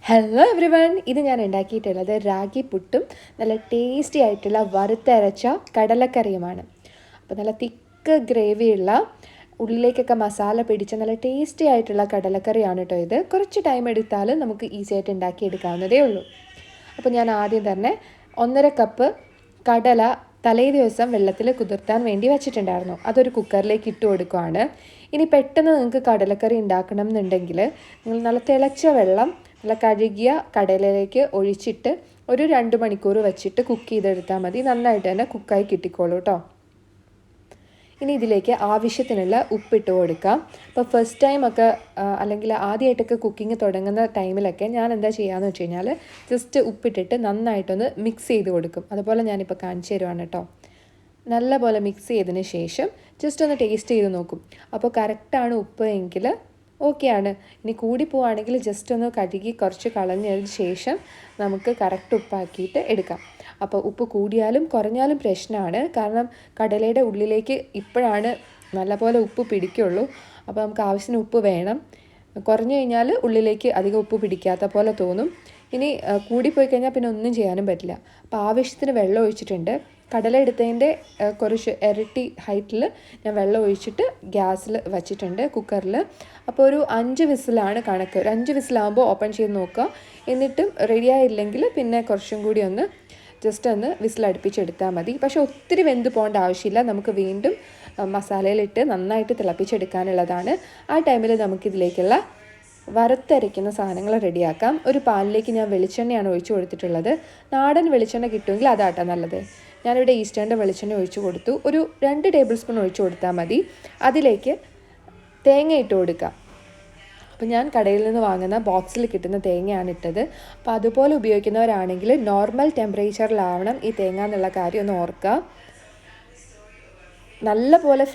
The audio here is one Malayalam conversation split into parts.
ഹലോ എവ്രി വൺ, ഇത് ഞാൻ ഉണ്ടാക്കിയിട്ടുള്ളത് റാഗി പുട്ടും നല്ല ടേസ്റ്റി ആയിട്ടുള്ള വറുത്തരച്ച കടലക്കറിയുമാണ്. അപ്പോൾ നല്ല തിക്ക് ഗ്രേവിയുള്ള ഉള്ളിലേക്കൊക്കെ മസാല പിടിച്ച നല്ല ടേസ്റ്റി ആയിട്ടുള്ള കടലക്കറിയാണ് കേട്ടോ ഇത്. കുറച്ച് ടൈം എടുത്താലും നമുക്ക് ഈസി ആയിട്ട് ഉണ്ടാക്കിയെടുക്കാവുന്നതേ ഉള്ളൂ. അപ്പോൾ ഞാൻ ആദ്യം തന്നെ 1.5 കപ്പ് കടല തലേ ദിവസം വെള്ളത്തിൽ കുതിർത്താൻ വേണ്ടി വെച്ചിട്ടുണ്ടായിരുന്നു. അതൊരു കുക്കറിലേക്ക് ഇട്ട് കൊടുക്കുകയാണ്. ഇനി പെട്ടെന്ന് നിങ്ങൾക്ക് കടലക്കറി ഉണ്ടാക്കണം എന്നുണ്ടെങ്കിൽ നിങ്ങൾ നല്ല തിളച്ച വെള്ളം നല്ല കഴുകിയ കടലയിലേക്ക് ഒഴിച്ചിട്ട് ഒരു 2 മണിക്കൂർ വെച്ചിട്ട് കുക്ക് ചെയ്തെടുത്താൽ മതി. നന്നായിട്ട് തന്നെ കുക്കായി കിട്ടിക്കോളൂ കേട്ടോ. ഇനി ഇതിലേക്ക് ആവശ്യത്തിനുള്ള ഉപ്പിട്ട് കൊടുക്കാം. ഇപ്പോൾ ഫസ്റ്റ് ടൈമൊക്കെ അല്ലെങ്കിൽ ആദ്യമായിട്ടൊക്കെ കുക്കിംഗ് തുടങ്ങുന്ന ടൈമിലൊക്കെ ഞാൻ എന്താ ചെയ്യുകയെന്ന് വെച്ച് കഴിഞ്ഞാൽ ജസ്റ്റ് ഉപ്പിട്ടിട്ട് നന്നായിട്ടൊന്ന് മിക്സ് ചെയ്ത് കൊടുക്കും. അതുപോലെ ഞാനിപ്പോൾ കാണിച്ചു തരുവാണ് കേട്ടോ. നല്ലപോലെ മിക്സ് ചെയ്തതിന് ശേഷം ജസ്റ്റ് ഒന്ന് ടേസ്റ്റ് ചെയ്ത് നോക്കും. അപ്പോൾ കറക്റ്റാണ് ഉപ്പ് എങ്കിൽ ഓക്കെയാണ്. ഇനി കൂടിപ്പോവുകയാണെങ്കിൽ ജസ്റ്റ് ഒന്ന് കഴുകി കുറച്ച് കളഞ്ഞതിന് ശേഷം നമുക്ക് കറക്റ്റ് ഉപ്പാക്കിയിട്ട് എടുക്കാം. അപ്പോൾ ഉപ്പ് കൂടിയാലും കുറഞ്ഞാലും പ്രശ്നമാണ്. കാരണം കടലയുടെ ഉള്ളിലേക്ക് ഇപ്പോഴാണ് നല്ലപോലെ ഉപ്പ് പിടിക്കുള്ളൂ. അപ്പോൾ നമുക്ക് ആവശ്യത്തിന് ഉപ്പ് വേണം. കുറഞ്ഞു കഴിഞ്ഞാൽ ഉള്ളിലേക്ക് അധികം ഉപ്പ് പിടിക്കാത്ത പോലെ തോന്നും. ഇനി കൂടിപ്പോയി കഴിഞ്ഞാൽ പിന്നെ ഒന്നും ചെയ്യാനും പറ്റില്ല. അപ്പോൾ ആവശ്യത്തിന് വെള്ളം ഒഴിച്ചിട്ടുണ്ട്. കടല എടുത്തതിൻ്റെ കുറച്ച് ഇരട്ടി ഹൈറ്റിൽ ഞാൻ വെള്ളം ഒഴിച്ചിട്ട് ഗ്യാസിൽ വച്ചിട്ടുണ്ട് കുക്കറിൽ. അപ്പോൾ ഒരു 5 വിസിലാണ് കണക്ക്. ഒരു 5 വിസിലാകുമ്പോൾ ഓപ്പൺ ചെയ്ത് നോക്കുക. എന്നിട്ടും റെഡി ആയില്ലെങ്കിൽ പിന്നെ കുറച്ചും കൂടി ഒന്ന് ജസ്റ്റ് ഒന്ന് വിസിലടുപ്പിച്ചെടുത്താൽ മതി. പക്ഷേ ഒത്തിരി വെന്ത് പോകേണ്ട ആവശ്യമില്ല. നമുക്ക് വീണ്ടും മസാലയിലിട്ട് നന്നായിട്ട് തിളപ്പിച്ചെടുക്കാനുള്ളതാണ്. ആ ടൈമിൽ നമുക്കിതിലേക്കുള്ള വറുത്തരയ്ക്കുന്ന സാധനങ്ങൾ റെഡിയാക്കാം. ഒരു പാനിലേക്ക് ഞാൻ വെളിച്ചെണ്ണയാണ് ഒഴിച്ചു കൊടുത്തിട്ടുള്ളത്. നാടൻ വെളിച്ചെണ്ണ കിട്ടുമെങ്കിൽ അതാട്ടോ നല്ലത്. ഞാനിവിടെ ഈസ്റ്റേണിൻ്റെ വെളിച്ചെണ്ണ ഒഴിച്ചു കൊടുത്തു. ഒരു 2 ടേബിൾ സ്പൂൺ ഒഴിച്ചു കൊടുത്താൽ മതി. അതിലേക്ക് തേങ്ങ ഇട്ട് കൊടുക്കാം. അപ്പോൾ ഞാൻ കടയിൽ നിന്ന് വാങ്ങുന്ന ബോക്സിൽ കിട്ടുന്ന തേങ്ങയാണ് ഇട്ടത്. അപ്പോൾ അതുപോലെ ഉപയോഗിക്കുന്നവരാണെങ്കിൽ നോർമൽ ടെമ്പറേച്ചറിലാവണം ഈ എന്നുള്ള കാര്യം ഒന്ന് ഓർക്കുക. നല്ല പോലെ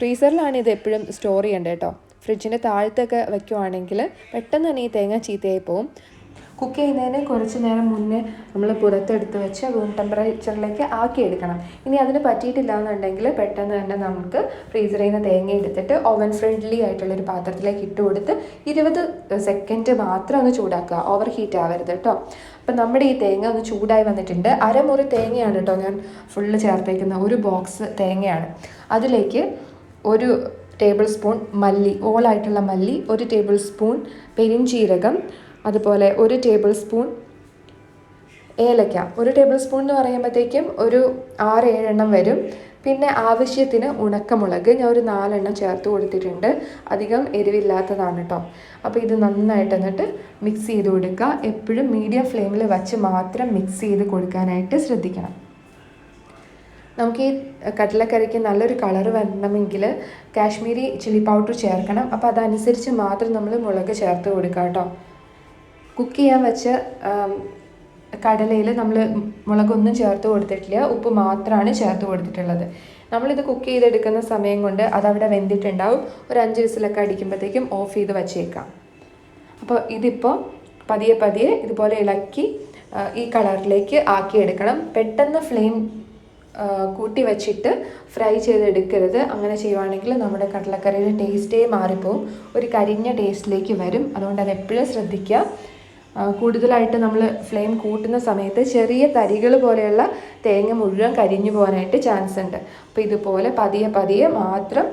ഫ്രീസറിലാണ് ഇത് എപ്പോഴും സ്റ്റോർ ചെയ്യേണ്ടത് കേട്ടോ. ഫ്രിഡ്ജിൻ്റെ താഴത്തൊക്കെ വയ്ക്കുവാണെങ്കിൽ പെട്ടെന്ന് തന്നെ ഈ തേങ്ങ ചീത്തയായി പോകും. കുക്ക് ചെയ്യുന്നതിന് കുറച്ച് നേരം മുന്നേ നമ്മൾ പുറത്തെടുത്ത് വെച്ച് റൂം ടെമ്പറേച്ചറിലേക്ക് ആക്കിയെടുക്കണം. ഇനി അതിന് പറ്റിയിട്ടില്ല എന്നുണ്ടെങ്കിൽ പെട്ടെന്ന് തന്നെ നമുക്ക് ഫ്രീസറിൽ നിന്ന് തേങ്ങ എടുത്തിട്ട് ഓവൻ ഫ്രണ്ട്ലി ആയിട്ടുള്ളൊരു പാത്രത്തിലേക്ക് ഇട്ട് കൊടുത്ത് 20 സെക്കൻഡ് മാത്രം ഒന്ന് ചൂടാക്കുക. ഓവർ ഹീറ്റ് ആവരുത് കേട്ടോ. അപ്പം നമ്മുടെ ഈ തേങ്ങ ഒന്ന് ചൂടായി വന്നിട്ടുണ്ട്. അരമുറി തേങ്ങയാണ് കേട്ടോ ഞാൻ ഫുള്ള് ചേർത്തേക്കുന്ന. ഒരു ബോക്സ് തേങ്ങയാണ്. അതിലേക്ക് 1 ടേബിൾ സ്പൂൺ മല്ലി, ഓളായിട്ടുള്ള മല്ലി, 1 ടേബിൾ സ്പൂൺ പെരിഞ്ചീരകം, അതുപോലെ 1 ടേബിൾ സ്പൂൺ ഏലക്ക. 1 ടേബിൾ സ്പൂൺ എന്ന് പറയുമ്പോഴത്തേക്കും ഒരു 6-7 എണ്ണം വരും. പിന്നെ ആവശ്യത്തിന് ഉണക്കമുളക് ഞാൻ ഒരു 4 എണ്ണം ചേർത്ത് കൊടുത്തിട്ടുണ്ട്. അധികം എരിവില്ലാത്തതാണ് കേട്ടോ. അപ്പോൾ ഇത് നന്നായിട്ട് എന്നിട്ട് മിക്സ് ചെയ്ത് കൊടുക്കുക. എപ്പോഴും മീഡിയം ഫ്ലെയിമിൽ വച്ച് മാത്രം മിക്സ് ചെയ്ത് കൊടുക്കാനായിട്ട് ശ്രദ്ധിക്കണം. നമുക്ക് ഈ കടലക്കറിക്ക് നല്ലൊരു കളർ വരണമെങ്കിൽ കാശ്മീരി ചില്ലി പൗഡർ ചേർക്കണം. അപ്പോൾ അതനുസരിച്ച് മാത്രം നമ്മൾ മുളക് ചേർത്ത് കൊടുക്കുക കേട്ടോ. കുക്ക് ചെയ്യാൻ വെച്ച കടലയിൽ നമ്മൾ മുളകൊന്നും ചേർത്ത് കൊടുത്തിട്ടില്ല. ഉപ്പ് മാത്രമാണ് ചേർത്ത് കൊടുത്തിട്ടുള്ളത്. നമ്മളിത് കുക്ക് ചെയ്തെടുക്കുന്ന സമയം കൊണ്ട് അതവിടെ വെന്തിട്ടുണ്ടാവും. ഒരു 5 വിസിലൊക്കെ അടിക്കുമ്പോഴത്തേക്കും ഓഫ് ചെയ്ത് വച്ചേക്കാം. അപ്പോൾ ഇതിപ്പോൾ പതിയെ ഇതുപോലെ ഇളക്കി ഈ കളറിലേക്ക് ആക്കിയെടുക്കണം. പെട്ടെന്ന് ഫ്ലെയിം കൂട്ടി വെച്ചിട്ട് ഫ്രൈ ചെയ്തെടുക്കരുത്. അങ്ങനെ ചെയ്യുവാണെങ്കിൽ നമ്മുടെ കടലക്കറിയുടെ ടേസ്റ്റേ മാറിപ്പോവും. ഒരു കരിഞ്ഞ ടേസ്റ്റിലേക്ക് വരും. അതുകൊണ്ട് അത് എപ്പോഴും ശ്രദ്ധിക്കുക. കൂടുതലായിട്ട് നമ്മൾ ഫ്ലെയിം കൂട്ടുന്ന സമയത്ത് ചെറിയ തരികൾ പോലെയുള്ള തേങ്ങ മുഴുവൻ കരിഞ്ഞു പോകാനായിട്ട് ചാൻസ് ഉണ്ട്. അപ്പോൾ ഇതുപോലെ പതിയെ മാത്രം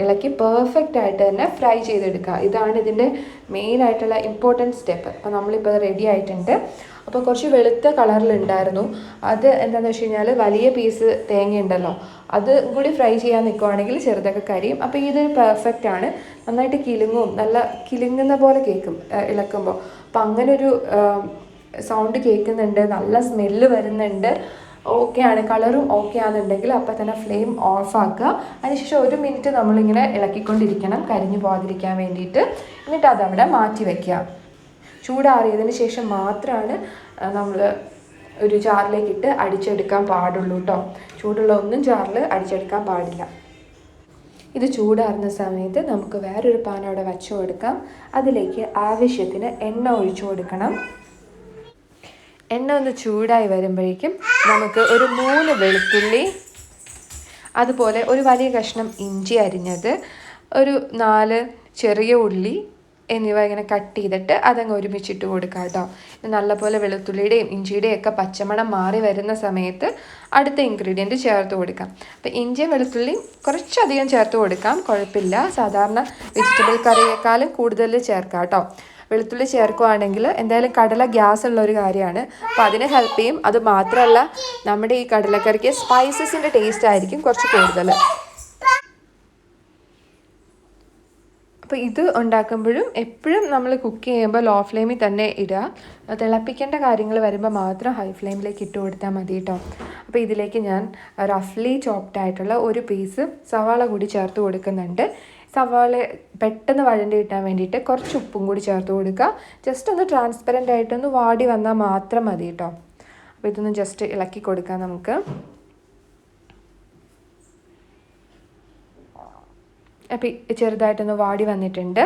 ഇളക്കി പെർഫെക്റ്റ് ആയിട്ട് തന്നെ ഫ്രൈ ചെയ്തെടുക്കുക. ഇതാണ് ഇതിൻ്റെ മെയിനായിട്ടുള്ള ഇമ്പോർട്ടൻറ്റ് സ്റ്റെപ്പ്. അപ്പോൾ നമ്മളിപ്പോൾ റെഡി ആയിട്ടുണ്ട്. അപ്പോൾ കുറച്ച് വെളുത്ത കളറിലുണ്ടായിരുന്നു. അത് എന്താണെന്ന് വെച്ച് കഴിഞ്ഞാൽ വലിയ പീസ് തേങ്ങ ഉണ്ടല്ലോ, അത് കൂടി ഫ്രൈ ചെയ്യാൻ നിൽക്കുവാണെങ്കിൽ ചെറുതൊക്കെ കരിയും. അപ്പോൾ ഇത് പെർഫെക്റ്റ് ആണ്. നന്നായിട്ട് നല്ല കിലുങ്ങുന്ന പോലെ കേൾക്കും ഇളക്കുമ്പോൾ. അപ്പോൾ അങ്ങനൊരു സൗണ്ട് കേൾക്കുന്നുണ്ട്. നല്ല സ്മെല്ല് വരുന്നുണ്ട്. ഓക്കെയാണ്, കളറും ഓക്കെ ആണെന്നുണ്ടെങ്കിൽ അപ്പോൾ തന്നെ ഫ്ലെയിം ഓഫാക്കുക. അതിനുശേഷം 1 മിനിറ്റ് നമ്മളിങ്ങനെ ഇളക്കിക്കൊണ്ടിരിക്കണം, കരിഞ്ഞു പോകാതിരിക്കാൻ വേണ്ടിയിട്ട്. എന്നിട്ട് അതവിടെ മാറ്റി വയ്ക്കുക. ചൂടാറിയതിന് ശേഷം മാത്രമാണ് നമ്മൾ ഒരു ജാറിലേക്കിട്ട് അടിച്ചെടുക്കാൻ പാടുള്ളൂ കേട്ടോ. ചൂടുള്ള ഒന്നും ജാറിൽ അടിച്ചെടുക്കാൻ പാടില്ല. ഇത് ചൂടാറുന്ന സമയത്ത് നമുക്ക് വേറൊരു പാൻ അവിടെ വെച്ച് കൊടുക്കാം. അതിലേക്ക് ആവശ്യത്തിന് എണ്ണ ഒഴിച്ചു കൊടുക്കണം. എണ്ണ ഒന്ന് ചൂടായി വരുമ്പോഴേക്കും നമുക്ക് ഒരു 3 വെളുത്തുള്ളി, അതുപോലെ ഒരു വലിയ കഷ്ണം ഇഞ്ചി അരിഞ്ഞത്, ഒരു 4 ചെറിയ ഉള്ളി എന്നിവ ഇങ്ങനെ കട്ട് ചെയ്തിട്ട് അതങ്ങ് ഒരുമിച്ചിട്ട് കൊടുക്കാം കേട്ടോ. നല്ലപോലെ വെളുത്തുള്ളിയുടെയും ഇഞ്ചിയുടെയും ഒക്കെ പച്ചമണം മാറി വരുന്ന സമയത്ത് അടുത്ത ഇൻഗ്രീഡിയൻറ്റ് ചേർത്ത് കൊടുക്കാം. അപ്പോൾ ഇഞ്ചിയും വെളുത്തുള്ളിയും കുറച്ചധികം ചേർത്ത് കൊടുക്കാം, കുഴപ്പമില്ല. സാധാരണ വെജിറ്റബിൾ കറിയേക്കാളും കൂടുതൽ ചേർക്കാം കേട്ടോ. വെളുത്തുള്ളി ചേർക്കുകയാണെങ്കിൽ എന്തായാലും കടല ഗ്യാസ് ഉള്ള ഒരു കാര്യമാണ്, അപ്പോൾ അതിനെ ഹെൽപ്പ് ചെയ്യും. അത് മാത്രമല്ല നമ്മുടെ ഈ കടലക്കറിക്ക് സ്പൈസസിൻ്റെ ടേസ്റ്റ് ആയിരിക്കും കുറച്ച് കൂടുതൽ. അപ്പോൾ ഇത് ഉണ്ടാക്കുമ്പോഴും എപ്പോഴും നമ്മൾ കുക്ക് ചെയ്യുമ്പോൾ ലോ ഫ്ലെയിമിൽ തന്നെ ഇടുക. തിളപ്പിക്കേണ്ട കാര്യങ്ങൾ വരുമ്പോൾ മാത്രം ഹൈ ഫ്ലെയിമിലേക്ക് ഇട്ട് കൊടുത്താൽ മതി കേട്ടോ. അപ്പോൾ ഇതിലേക്ക് ഞാൻ റഫ്ലി ചോപ്ഡ് ആയിട്ടുള്ള ഒരു പീസ് സവാള കൂടി ചേർത്ത് കൊടുക്കുന്നുണ്ട്. സവാള പെട്ടെന്ന് വഴണ്ടി കിട്ടാൻ വേണ്ടിയിട്ട് കുറച്ച് ഉപ്പും കൂടി ചേർത്ത് കൊടുക്കുക. ജസ്റ്റ് ഒന്ന് ട്രാൻസ്പെറൻ്റ് ആയിട്ടൊന്ന് വാടി വന്നാൽ മാത്രം മതി കേട്ടോ. അപ്പോൾ ഇതൊന്ന് ജസ്റ്റ് ഇളക്കി കൊടുക്കാം നമുക്ക്. അപ്പോൾ ചെറുതായിട്ടൊന്ന് വാടി വന്നിട്ടുണ്ട്.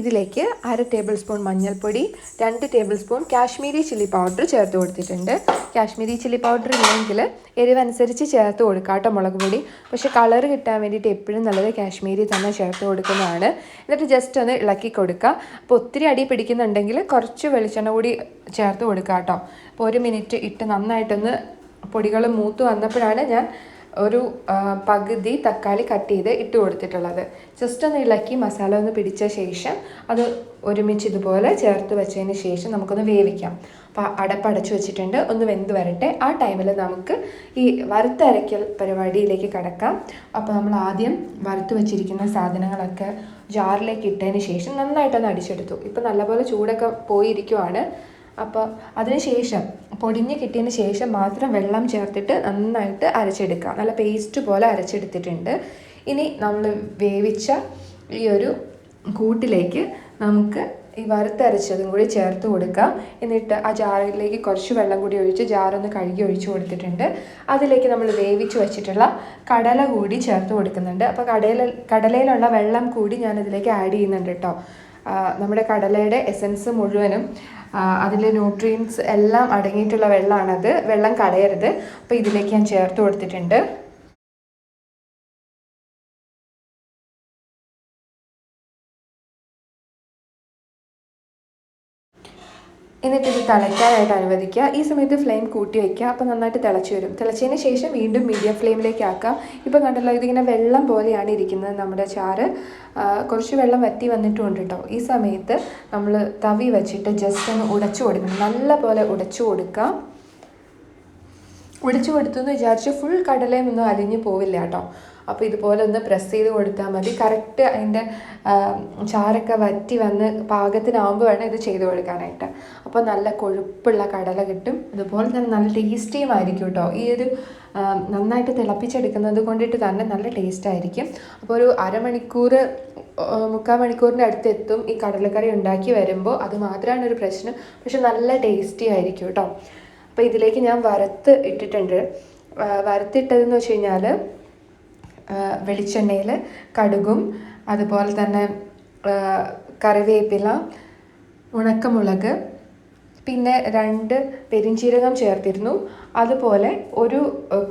ഇതിലേക്ക് 1/2 ടേബിൾ സ്പൂൺ മഞ്ഞൾപ്പൊടി, 2 table spoon Kashmiri chilli powder ചേർത്ത് കൊടുത്തിട്ടുണ്ട്. കാശ്മീരി ചില്ലി പൗഡർ ഇല്ലെങ്കിൽ എരിവനുസരിച്ച് ചേർത്ത് കൊടുക്കാം കേട്ടോ, മുളക് പൊടി. പക്ഷേ കളർ കിട്ടാൻ വേണ്ടിയിട്ട് എപ്പോഴും നല്ലത് കാശ്മീരി തന്നെ ചേർത്ത് കൊടുക്കുന്നതാണ്. എന്നിട്ട് ജസ്റ്റ് ഒന്ന് ഇളക്കി കൊടുക്കുക. അപ്പോൾ ഒത്തിരി അടി പിടിക്കുന്നുണ്ടെങ്കിൽ കുറച്ച് വെളിച്ചെണ്ണ കൂടി ചേർത്ത് കൊടുക്കുക കേട്ടോ. അപ്പോൾ 1 മിനിറ്റ് ഇട്ട് നന്നായിട്ടൊന്ന് പൊടികൾ മൂത്ത് വന്നപ്പോഴാണ് ഞാൻ ഒരു പകുതി തക്കാളി കട്ട് ചെയ്ത് ഇട്ട് കൊടുത്തിട്ടുള്ളത്. ജസ്റ്റ് ഒന്ന് ഇളക്കി മസാല ഒന്ന് പിടിച്ച ശേഷം അത് ഒരുമിച്ച് ഇതുപോലെ ചേർത്ത് വെച്ചതിന് ശേഷം നമുക്കൊന്ന് വേവിക്കാം. അപ്പോൾ അടപ്പടച്ച് വെച്ചിട്ടുണ്ട്, ഒന്ന് വെന്ത് വരട്ടെ. ആ ടൈമിൽ നമുക്ക് ഈ വറുത്തരയ്ക്കൽ പരിപാടിയിലേക്ക് കടക്കാം. അപ്പോൾ നമ്മൾ ആദ്യം വറുത്ത് വെച്ചിരിക്കുന്ന സാധനങ്ങളൊക്കെ ജാറിലേക്ക് ഇട്ടതിന് ശേഷം നന്നായിട്ടൊന്ന് അടിച്ചെടുത്തു. ഇപ്പോൾ നല്ലപോലെ ചൂടൊക്കെ പോയിരിക്കുവാണ്. അപ്പോൾ അതിന് ശേഷം പൊടിഞ്ഞ് കിട്ടിയതിന് ശേഷം മാത്രം വെള്ളം ചേർത്തിട്ട് നന്നായിട്ട് അരച്ചെടുക്കുക. നല്ല പേസ്റ്റ് പോലെ അരച്ചെടുത്തിട്ടുണ്ട്. ഇനി നമ്മൾ വേവിച്ച ഈ ഒരു കൂട്ടിലേക്ക് നമുക്ക് ഈ വറുത്തരച്ചതും കൂടി ചേർത്ത് കൊടുക്കാം. എന്നിട്ട് ആ ജാറിലേക്ക് കുറച്ച് വെള്ളം കൂടി ഒഴിച്ച് ജാറൊന്ന് കഴുകി ഒഴിച്ച് കൊടുത്തിട്ടുണ്ട്. അതിലേക്ക് നമ്മൾ വേവിച്ച് വെച്ചിട്ടുള്ള കടല കൂടി ചേർത്ത് കൊടുക്കുന്നുണ്ട്. അപ്പോൾ കടലയിലുള്ള വെള്ളം കൂടി ഞാനതിലേക്ക് ആഡ് ചെയ്യുന്നുണ്ട് കേട്ടോ. നമ്മുടെ കടലയുടെ എസൻസ് മുഴുവനും അതിലെ ന്യൂട്രിയൻസ് എല്ലാം അടങ്ങിയിട്ടുള്ള വെള്ളമാണത്. വെള്ളം കളയരുത്. അപ്പോൾ ഇതിലേക്ക് ഞാൻ ചേർത്ത് കൊടുത്തിട്ടുണ്ട്. എന്നിട്ട് ഇത് തിളയ്ക്കാനായിട്ട് അനുവദിക്കുക. ഈ സമയത്ത് ഫ്ലെയിം കൂട്ടി വയ്ക്കുക. അപ്പോൾ നന്നായിട്ട് തിളച്ച് വരും. തിളച്ചതിന് ശേഷം വീണ്ടും മീഡിയം ഫ്ലെയിമിലേക്ക് ആക്കാം. ഇപ്പോൾ കണ്ടല്ലോ, ഇതിങ്ങനെ വെള്ളം പോലെയാണ് ഇരിക്കുന്നത് നമ്മുടെ ചാറ്. കുറച്ച് വെള്ളം വറ്റി വന്നിട്ടുണ്ട് കേട്ടോ. ഈ സമയത്ത് നമ്മൾ തവി വെച്ചിട്ട് ജസ്റ്റ് ഒന്ന് ഉടച്ചു കൊടുക്കണം. നല്ല പോലെ ഉടച്ചു കൊടുക്കുക. ഉടച്ചു കൊടുത്തെന്ന് വിചാരിച്ച് ഫുൾ കടലയും ഒന്നും അലിഞ്ഞു പോവില്ല കേട്ടോ. അപ്പോൾ ഇതുപോലെ ഒന്ന് പ്രസ് ചെയ്ത് കൊടുത്താൽ മതി. കറക്റ്റ് അതിൻ്റെ ചാറൊക്കെ വറ്റി വന്ന് പാകത്തിനാവുമ്പോൾ വേണം ഇത് ചെയ്ത് കൊടുക്കാനായിട്ട്. അപ്പോൾ നല്ല കൊഴുപ്പുള്ള കടല കിട്ടും. അതുപോലെ തന്നെ നല്ല ടേസ്റ്റിയും ആയിരിക്കും കേട്ടോ. ഈ ഒരു നന്നായിട്ട് തിളപ്പിച്ചെടുക്കുന്നത് കൊണ്ടിട്ട് തന്നെ നല്ല ടേസ്റ്റ് ആയിരിക്കും. അപ്പോൾ ഒരു അരമണിക്കൂർ 3/4 മണിക്കൂറിൻ്റെ അടുത്ത് എത്തും ഈ കടലക്കറി ഉണ്ടാക്കി വരുമ്പോൾ. അത് മാത്രമാണ് ഒരു പ്രശ്നം. പക്ഷെ നല്ല ടേസ്റ്റി ആയിരിക്കും കേട്ടോ. അപ്പോൾ ഇതിലേക്ക് ഞാൻ വറുത്ത് ഇട്ടിട്ടുണ്ട്. വറുത്തിട്ടതെന്ന് വെച്ച് കഴിഞ്ഞാൽ വെളിച്ചെണ്ണയിൽ കടുകും അതുപോലെ തന്നെ കറിവേപ്പില, ഉണക്കമുളക്, പിന്നെ 2 പെരിഞ്ചീരകം ചേർത്തിരുന്നു. അതുപോലെ ഒരു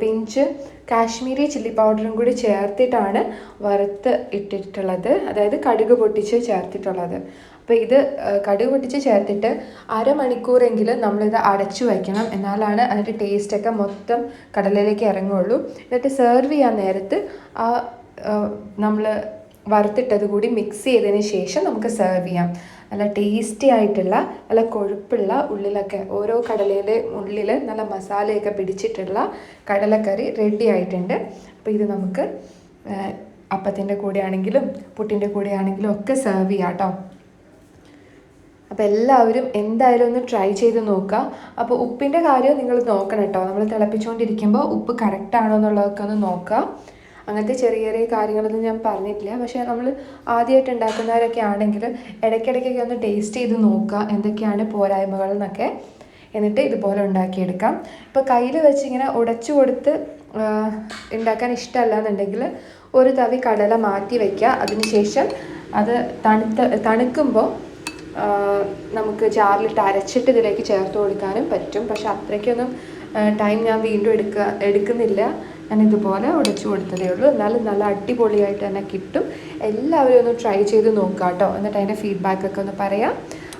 പിഞ്ച് കാശ്മീരി ചില്ലി പൗഡറും കൂടി ചേർത്തിട്ടാണ് വറുത്ത് ഇട്ടിട്ടുള്ളത്. അതായത് കടുക് പൊട്ടിച്ച് ചേർത്തിട്ടുള്ളത്. അപ്പോൾ ഇത് കടുക് പൊട്ടിച്ച് ചേർത്തിട്ട് അരമണിക്കൂറെങ്കിലും നമ്മളിത് അടച്ചു വയ്ക്കണം. എന്നാലാണ് അതിൻ്റെ ടേസ്റ്റൊക്കെ മൊത്തം കടലയിലേക്ക് ഇറങ്ങുള്ളൂ. എന്നിട്ട് സെർവ് ചെയ്യാൻ നേരത്ത് ആ നമ്മൾ വറുത്തിട്ടത് കൂടി മിക്സ് ചെയ്തതിന് ശേഷം നമുക്ക് സെർവ് ചെയ്യാം. നല്ല ടേസ്റ്റി ആയിട്ടുള്ള നല്ല കൊഴുപ്പുള്ള ഉള്ളിലൊക്കെ ഓരോ കടലയിലെ ഉള്ളിൽ നല്ല മസാലയൊക്കെ പിടിച്ചിട്ടുള്ള കടലക്കറി റെഡി ആയിട്ടുണ്ട്. അപ്പോൾ ഇത് നമുക്ക് അപ്പത്തിൻ്റെ കൂടെ ആണെങ്കിലും പുട്ടിൻ്റെ കൂടെ ആണെങ്കിലും ഒക്കെ സെർവ് ചെയ്യാം കേട്ടോ. അപ്പോൾ എല്ലാവരും എന്തായാലും ഒന്ന് ട്രൈ ചെയ്ത് നോക്കുക. അപ്പോൾ ഉപ്പിൻ്റെ കാര്യം നിങ്ങൾ നോക്കണം കേട്ടോ. നമ്മൾ തിളപ്പിച്ചുകൊണ്ടിരിക്കുമ്പോൾ ഉപ്പ് കറക്റ്റാണോ എന്നുള്ളതൊക്കെ ഒന്ന് നോക്കുക. അങ്ങനത്തെ ചെറിയ ചെറിയ കാര്യങ്ങളൊന്നും ഞാൻ പറഞ്ഞിട്ടില്ല. പക്ഷേ നമ്മൾ ആദ്യമായിട്ട് ഉണ്ടാക്കുന്നവരൊക്കെ ആണെങ്കിൽ ഇടയ്ക്കിടയ്ക്കൊക്കെ ഒന്ന് ടേസ്റ്റ് ചെയ്ത് നോക്കുക എന്തൊക്കെയാണ് പോരായ്മകൾ എന്നൊക്കെ. എന്നിട്ട് ഇതുപോലെ ഉണ്ടാക്കിയെടുക്കാം. ഇപ്പോൾ കയ്യിൽ വെച്ച് ഇങ്ങനെ ഉടച്ചു കൊടുത്ത് ഉണ്ടാക്കാൻ ഇഷ്ടമല്ല എന്നുണ്ടെങ്കിൽ ഒരു തവി കടല മാറ്റി വയ്ക്കുക. അതിനുശേഷം അത് തണുക്കുമ്പോൾ നമുക്ക് ജാറിലിട്ട് അരച്ചിട്ട് ഇതിലേക്ക് ചേർത്ത് കൊടുക്കാനും പറ്റും. പക്ഷെ അത്രയ്ക്കൊന്നും ടൈം ഞാൻ വീണ്ടും എടുക്കുന്നില്ല. ഞാൻ ഇതുപോലെ ഉടച്ചു കൊടുത്തതേ ഉള്ളൂ. എന്നാലും നല്ല അടിപൊളിയായിട്ട് തന്നെ കിട്ടും. എല്ലാവരും ഒന്ന് ട്രൈ ചെയ്ത് നോക്കാം കേട്ടോ. എന്നിട്ട് അതിൻ്റെ ഫീഡ്ബാക്കൊക്കെ ഒന്ന് പറയാം.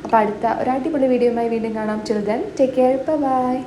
അപ്പോൾ അടുത്ത ഒരു അടിപൊളി വീഡിയോയുമായി വീണ്ടും കാണാം. Till then take care, by.